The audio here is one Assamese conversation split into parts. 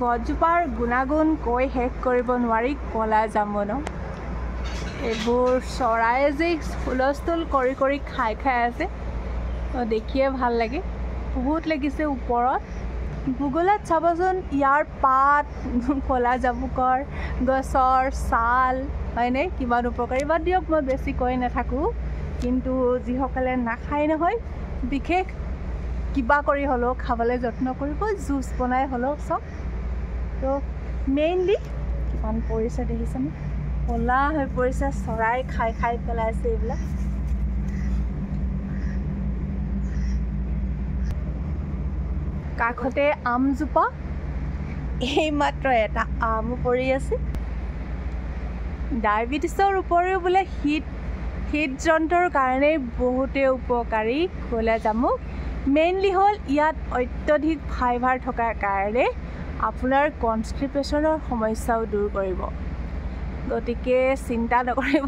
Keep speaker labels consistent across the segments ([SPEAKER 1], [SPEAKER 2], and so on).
[SPEAKER 1] গছজোপাৰ গুণাগুণ কৈ শেষ কৰিব নোৱাৰি ক'লা জামুন এইবোৰ চৰাই যে হুলস্থুল কৰি কৰি খাই আছে দেখিয়ে ভাল লাগে বহুত লাগিছে ওপৰত গুগলত চাবচোন ইয়াৰ পাত ক'লা জামুকৰ গছৰ ছাল হয়নে কিমান উপকাৰী বাদ দিয়ক মই বেছি কৈ নাথাকোঁ কিন্তু যিসকলে নাখায় নহয় বিশেষ কিবা কৰি হ'লেও খাবলৈ যত্ন কৰিব জুচ বনাই হ'লেও চব তো মেইনলি কিমান পৰিছে দেখিছেনে ক'লা হৈ পৰিছে চৰাই খাই খাই পেলাইছে এইবিলাক কাষতে আমজোপা এইমাত্ৰ এটা আমো পৰি আছে ডায়েবেটিছৰ উপৰিও বোলে হৃদযন্ত্ৰৰ কাৰণে বহুতে উপকাৰী ক'লা জামুক মেইনলি হ'ল ইয়াত অত্যধিক ফাইবাৰ থকাৰ কাৰণে আপোনাৰ কনষ্টিপেশ্যনৰ সমস্যাও দূৰ কৰিব গতিকে চিন্তা নকৰিব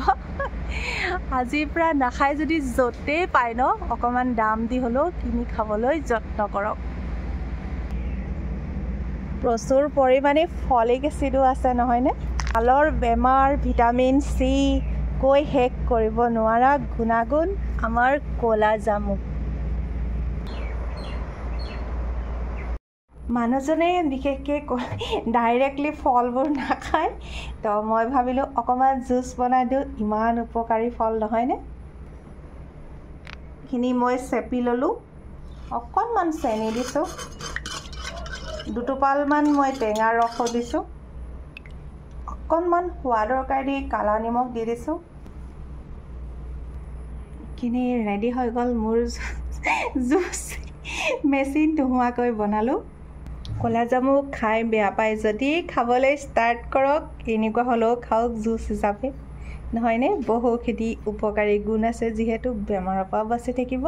[SPEAKER 1] আজিৰ পৰা নাখায় যদি য'তেই পায় ন অকণমান দাম দি হ'লেও কিনি খাবলৈ যত্ন কৰক প্ৰচুৰ পৰিমাণে ফলিক এচিডো আছে নহয়নে ছালৰ বেমাৰ ভিটামিন চি কৈ শেষ কৰিব নোৱাৰা গুণাগুণ আমাৰ ক'লা জামুক মানুহজনে বিশেষকৈ ডাইৰেক্টলি ফলবোৰ নাখায় তো মই ভাবিলোঁ অকণমান জুচ বনাই দিওঁ ইমান উপকাৰী ফল নহয়নে এইখিনি মই চেপি ল'লোঁ অকণমান চেনি দিছোঁ দুটোপালমান মই টেঙা ৰসো দিছোঁ অকণমান সোৱাদৰ কাৰণে কালা নিমখ দি দিছোঁ এইখিনি ৰেডি হৈ গ'ল মোৰ জুচ মেচিন নোহোৱাকৈ বনালোঁ ক'লা জামুক খাই বেয়া পায় যদি খাবলৈ ষ্টাৰ্ট কৰক এনেকুৱা হ'লেও খাওক জুচ হিচাপে নহয়নে বহুখিনি উপকাৰী গুণ আছে যিহেতু বেমাৰৰ পৰা বাচি থাকিব